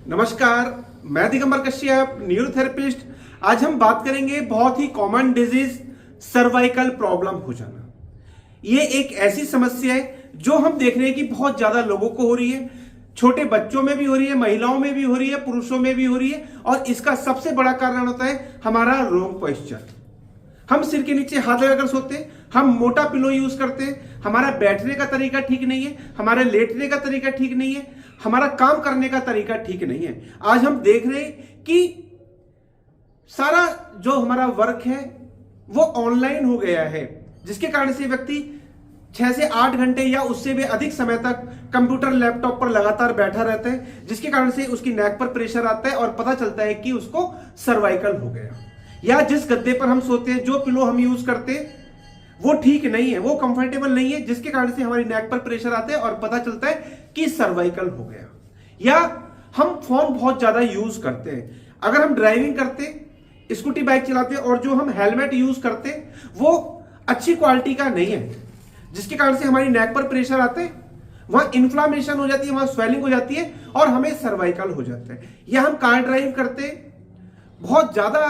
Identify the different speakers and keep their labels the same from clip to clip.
Speaker 1: नमस्कार, मैं दिगंबर कश्यप, न्यूरोथेरेपिस्ट। आज हम बात करेंगे बहुत ही कॉमन डिजीज सर्वाइकल प्रॉब्लम हो जाना। ये एक ऐसी समस्या है जो हम देख रहे हैं कि बहुत ज्यादा लोगों को हो रही है। छोटे बच्चों में भी हो रही है, महिलाओं में भी हो रही है, पुरुषों में भी हो रही है। और इसका सबसे बड़ा कारण होता है हमारा रॉन्ग पोस्चर। हम सिर के नीचे हाथ लगाकर सोते हैं, हम मोटा पिलो यूज करते हैं, हमारा बैठने का तरीका ठीक नहीं है, हमारे लेटने का तरीका ठीक नहीं है, हमारा काम करने का तरीका ठीक नहीं है। आज हम देख रहे हैं कि सारा जो हमारा वर्क है वो ऑनलाइन हो गया है, जिसके कारण से व्यक्ति 6 से 8 घंटे या उससे भी अधिक समय तक कंप्यूटर लैपटॉप पर लगातार बैठा रहता है, जिसके कारण से उसकी नेक पर प्रेशर आता है और पता चलता है कि उसको सर्वाइकल हो गया। या जिस गद्दे पर हम सोते हैं, जो पिलो हम यूज करते हैं वो ठीक नहीं है, वो कंफर्टेबल नहीं है, जिसके कारण से हमारी नेक पर प्रेशर आता है और पता चलता है कि सर्वाइकल हो गया। या हम फोन बहुत ज्यादा यूज करते हैं, अगर हम ड्राइविंग करते, स्कूटी बाइक चलाते और जो हम हेलमेट यूज करते वो अच्छी क्वालिटी का नहीं है, जिसके कारण से हमारी नेक पर प्रेशर आता है, वहां इन्फ्लामेशन हो जाती है, वहां स्वेलिंग हो जाती है और हमें सर्वाइकल हो जाता है। या हम कार ड्राइव करते, बहुत ज्यादा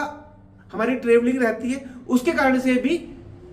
Speaker 1: हमारी ट्रेवलिंग रहती है, उसके कारण से भी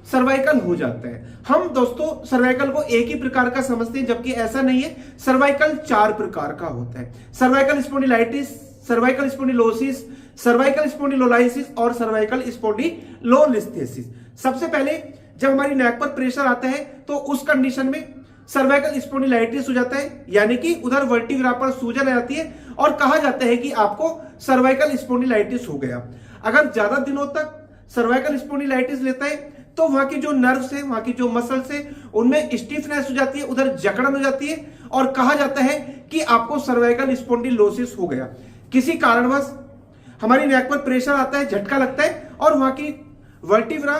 Speaker 1: सर्वाइकल हो जाता है। हम दोस्तों सर्वाइकल को एक ही प्रकार का समझते हैं, जबकि ऐसा नहीं है। सर्वाइकल 4 प्रकार का होता है: cervical spondylitis, cervical spondylosis, cervical spondylolysis और सर्वाइकल स्पॉन्डिलोलिस्थेसिस। सबसे पहले जब हमारी नेक पर प्रेशर आता है तो उस कंडीशन में सर्वाइकल स्पॉन्डिलाइटिस हो जाता है, यानी कि उधर वर्टिब्रा पर सूजन आ जाती है और कहा जाता है कि आपको सर्वाइकल स्पॉन्डिलाइटिस हो गया। अगर ज्यादा दिनों तक सर्वाइकल स्पॉन्डिलाइटिस लेता है तो वहां की जो नर्व्स है, वहां की जो मसल्स है, उनमें स्टिफनेस हो जाती है, उधर जकड़न हो जाती है और कहा जाता है कि आपको सर्वाइकल स्पॉन्डिलोसिस हो गया। किसी कारणवश हमारी नेक पर प्रेशर आता है, झटका लगता है और वहां की वर्टिब्रा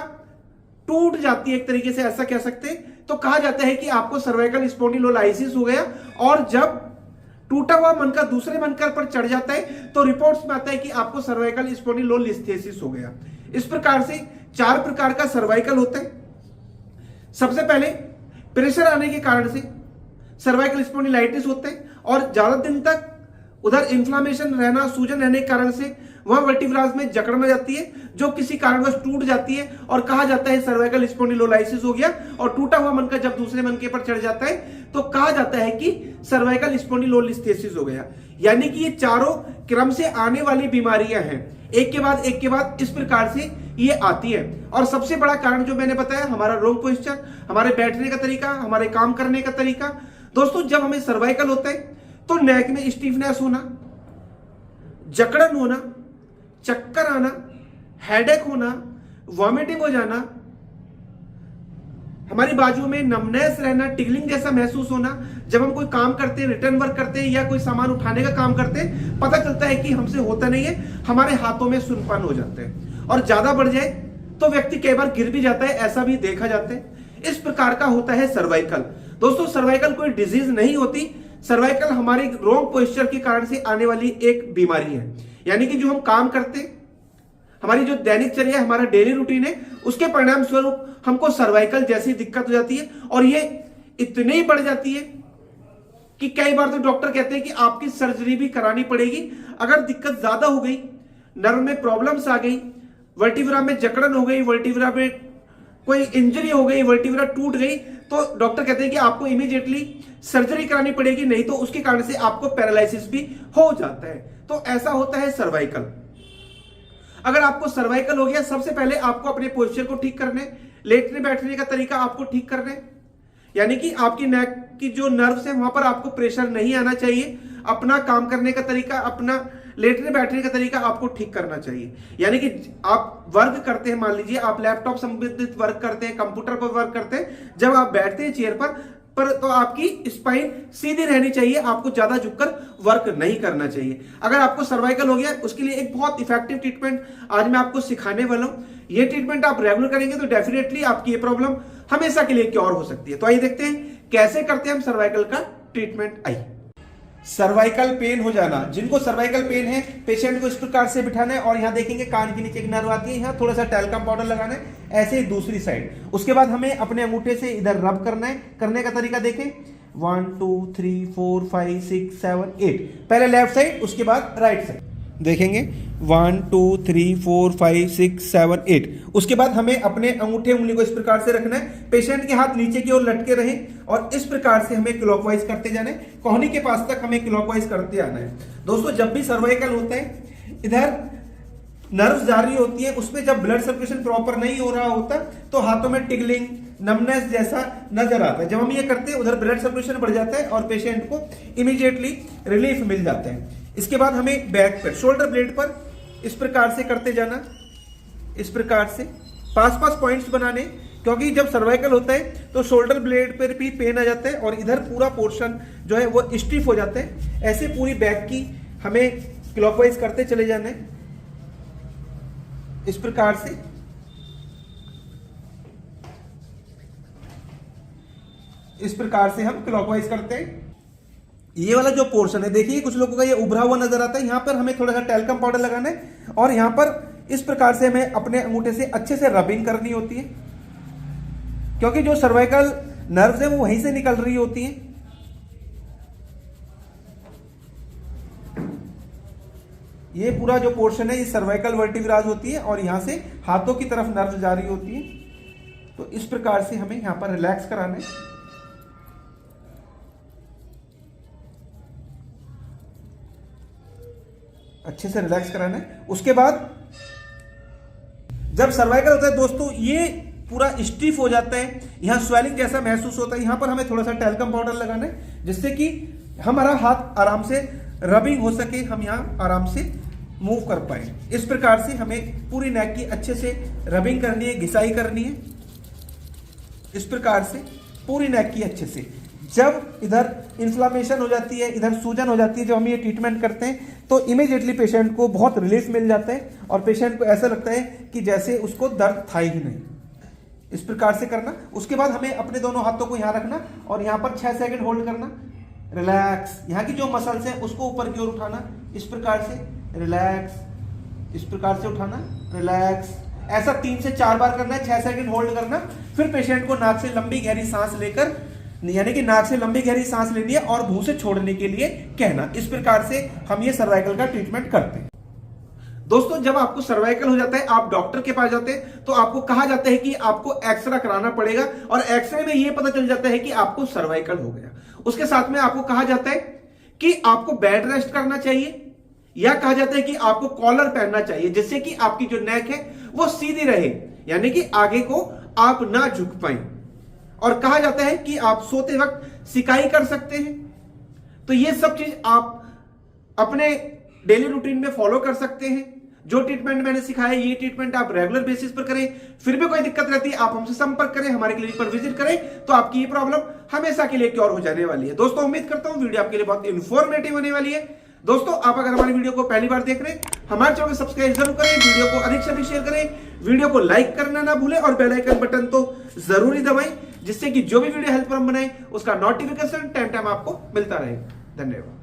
Speaker 1: टूट जाती है, एक तरीके से ऐसा कह सकते हैं, तो कहा जाता है कि आपको सर्वाइकल स्पॉन्डिलोलाइसिस हो गया। और जब टूटा हुआ मनका दूसरे मनकर पर चढ़ जाता है तो रिपोर्ट्स में आता है कि आपको सर्वाइकल स्पॉन्डिलोलिस्थेसिस हो गया। इस प्रकार से 4 प्रकार का सर्वाइकल होता है। सबसे पहले प्रेशर आने के कारण से सर्वाइकल स्पॉन्डिलाइटिस होता है और ज्यादा दिन तक उधर इन्फ्लामेशन रहना, सूजन रहने के कारण से वहां वर्टिब्रास में जकड़न हो जाती है, जो किसी कारणवश टूट जाती है और कहा जाता है सर्वाइकल स्पॉन्डिलोलाइसिस हो गया। और टूटा हुआ मनका जब दूसरे मनके पर चढ़ जाता है तो कहा जाता है कि सर्वाइकल स्पॉन्डिलोलिस्थेसिस हो गया। यानी कि ये चारों क्रम से आने वाली बीमारियां हैं, एक के बाद इस प्रकार से ये आती है। और सबसे बड़ा कारण जो मैंने बताया, हमारा रॉन्ग पोस्चर, हमारे बैठने का तरीका, हमारे काम करने का तरीका। दोस्तों जब हमें सर्वाइकल होता है तो नेक में स्टिफनेस होना, जकड़न होना, चक्कर आना, हेडेक होना, वॉमिटिंग हो जाना, हमारी बाजू में नमनेस रहना, टिगलिंग जैसा महसूस होना, जब हम कोई काम करते हैं, रिटर्न वर्क करते हैं या कोई सामान उठाने का काम करते हैं, पता चलता है कि हमसे होता नहीं है, हमारे हाथों में सुनपन हो जाते हैं और ज्यादा बढ़ जाए तो व्यक्ति कई बार गिर भी जाता है, ऐसा भी देखा जाता है। इस प्रकार का होता है सर्वाइकल। दोस्तों सर्वाइकल कोई डिजीज नहीं होती, सर्वाइकल हमारे रॉन्ग पोस्चर के कारण से आने वाली एक बीमारी है। यानी कि जो हम काम करते, हमारी जो दैनिक चर्या, हमारा डेली रूटीन है, उसके परिणाम स्वरूप हमको सर्वाइकल जैसी दिक्कत हो जाती है और ये इतनी बढ़ जाती है कि कई बार तो डॉक्टर कहते हैं कि आपकी सर्जरी भी करानी पड़ेगी। अगर दिक्कत ज्यादा हो गई, नर्व में प्रॉब्लम्स आ गई, वर्टिब्रा में जकड़न हो गई, वर्टिब्रा में कोई इंजरी हो गई, वर्टिब्रा टूट गई, तो डॉक्टर कहते हैं कि आपको इमीडिएटली सर्जरी करानी पड़ेगी, नहीं तो उसके कारण से आपको पैरालिसिस भी हो जाता है। तो ऐसा होता है सर्वाइकल। अगर आपको सर्वाइकल हो गया, सबसे पहले आपको अपने पोस्चर को ठीक करने, लेटने बैठने का तरीका आपको ठीक करने, यानी कि आपकी नेक की जो नर्व्स है वहां पर आपको प्रेशर नहीं आना चाहिए। अपना काम करने का तरीका, अपना लेटने बैठने का तरीका आपको ठीक करना चाहिए। यानी कि आप वर्क करते हैं, मान लीजिए आप लैपटॉप संबंधित वर्क करते हैं, कंप्यूटर पर वर्क करते हैं, जब आप बैठते हैं चेयर पर तो आपकी स्पाइन सीधी रहनी चाहिए, आपको ज्यादा झुककर वर्क नहीं करना चाहिए। अगर आपको सर्वाइकल हो गया, उसके लिए एक बहुत इफेक्टिव ट्रीटमेंट आज मैं आपको सिखाने वाला हूं। ये ट्रीटमेंट आप रेगुलर करेंगे तो डेफिनेटली आपकी ये प्रॉब्लम हमेशा के लिए क्योर हो सकती है। तो आइए देखते हैं कैसे करते हैं हम सर्वाइकल का ट्रीटमेंट। आइए, सर्वाइकल पेन हो जाना, जिनको सर्वाइकल पेन है, पेशेंट को इस प्रकार से बिठाना है और यहाँ देखेंगे कान के नीचे एक नर्व आती है, यहाँ थोड़ा सा टैल्कम पाउडर लगाना है, ऐसे ही दूसरी साइड। उसके बाद हमें अपने अंगूठे से इधर रब करना है। करने का तरीका देखें, 1 2 3 4 5 6 7 8। पहले लेफ्ट साइड, उसके बाद राइट साइड देखेंगे। 1 2 3 4 5 6 7 8। उसके बाद हमें अपने अंगूठे उंगली को इस प्रकार से रखना है। पेशेंट के हाथ नीचे की ओर लटके रहे और इस प्रकार से हमें क्लॉकवाइज करते जाना है। कोहनी के पास तक हमें क्लॉकवाइज करते आना है। दोस्तों जब भी सर्वाइकल होता है, इधर नर्व जारी होती है, उसमें जब ब्लड सर्कुलेशन प्रॉपर नहीं हो रहा होता तो हाथों में टिगलिंग, नमनेस जैसा नजर आता है। जब हम ये करते हैं उधर ब्लड सर्कुलेशन बढ़ जाता है और पेशेंट को इमीडिएटली रिलीफ मिल जाता है। इसके बाद हमें बैक पर, शोल्डर ब्लेड पर इस प्रकार से करते जाना, इस प्रकार से पास पॉइंट्स बनाने, क्योंकि जब सर्वाइकल होता है तो शोल्डर ब्लेड पर भी पेन आ जाता है और इधर पूरा पोर्शन जो है वो स्टिफ हो जाता है। ऐसे पूरी बैक की हमें क्लॉकवाइज करते चले जाना है, इस प्रकार से। इस प्रकार से हम क्लॉकवाइज करते हैं। ये वाला जो पोर्शन है देखिए, कुछ लोगों का ये उभरा हुआ नजर आता है, यहां पर हमें थोड़ा सा टैल्कम पाउडर लगाना है और यहां पर इस प्रकार से हमें अपने अंगूठे से अच्छे से रबिंग करनी होती है, क्योंकि जो सर्वाइकल नर्व्स है वो वहीं से निकल रही होती है। ये पूरा जो पोर्शन है ये सर्वाइकल वर्टिब्रास होती है और यहां से हाथों की तरफ नर्व जारी होती है। तो इस प्रकार से हमें यहां पर रिलैक्स कराना है। अच्छे से रिलैक्स कराना है। उसके बाद जब सर्वाइकल होता है दोस्तों, ये पूरा स्टिफ हो जाता है, यहां स्वेलिंग जैसा महसूस होता है। यहां पर हमें थोड़ा सा टैल्कम पाउडर लगाना है जिससे कि हमारा हाथ आराम से रबिंग हो सके, हम यहां आराम से मूव कर पाए। इस प्रकार से हमें पूरी नेक की अच्छे से रबिंग करनी है, घिसाई करनी है, इस प्रकार से पूरी नेक की अच्छे से। जब इधर इन्फ्लामेशन हो जाती है, इधर सूजन हो जाती है, जब हम ये ट्रीटमेंट करते हैं तो इमीडिएटली पेशेंट को बहुत रिलीफ मिल जाता है और पेशेंट को ऐसा लगता है कि जैसे उसको दर्द था ही नहीं। इस प्रकार से करना। उसके बाद हमें अपने दोनों हाथों को यहां रखना और यहां पर 6 सेकंड होल्ड करना, रिलैक्स। यहाँ की जो मसल्स हैं उसको ऊपर की ओर उठाना, इस प्रकार से रिलैक्स, इस प्रकार से उठाना, रिलैक्स। ऐसा 3 से 4 बार करना है, 6 सेकंड होल्ड करना। फिर पेशेंट को नाक से लंबी गहरी सांस लेकर, यानी कि नाक से लंबी गहरी सांस लेनी है और मुंह से छोड़ने के लिए कहना। इस प्रकार से हम ये सर्वाइकल का ट्रीटमेंट करते हैं। दोस्तों जब आपको सर्वाइकल हो जाता है, आप डॉक्टर के पास जाते हैं तो आपको कहा जाता है कि आपको एक्सरे कराना पड़ेगा और एक्सरे में यह पता चल जाता है कि आपको सर्वाइकल हो गया। उसके साथ में आपको कहा जाता है कि आपको बेड रेस्ट करना चाहिए या कहा जाता है कि आपको कॉलर पहनना चाहिए, जिससे कि आपकी जो नेक है वो सीधी रहे, यानी कि आगे को आप ना झुक पाए। और कहा जाता है कि आप सोते वक्त सिकाई कर सकते हैं। तो ये सब चीज आप अपने डेली रूटीन में फॉलो कर सकते हैं। जो ट्रीटमेंट मैंने सिखाया ये ट्रीटमेंट आप रेगुलर बेसिस पर करें। फिर भी कोई दिक्कत रहती है आप हमसे संपर्क करें, हमारे क्लिनिक पर विजिट करें, तो आपकी ये प्रॉब्लम हमेशा के लिए क्योर हो जाने वाली है। दोस्तों उम्मीद करता हूं वीडियो आपके लिए बहुत इंफॉर्मेटिव होने वाली है। दोस्तों आप अगर हमारी वीडियो को पहली बार देख रहे हैं, हमारे चैनल को सब्सक्राइब जरूर करें, वीडियो को अधिक से अधिक शेयर करें, वीडियो को लाइक करना ना भूलें और बेल आइकन बटन तो जरूरी दबाएं, जिससे कि जो भी वीडियो हेल्प हम बनाए उसका नोटिफिकेशन टाइम आपको मिलता रहे। धन्यवाद।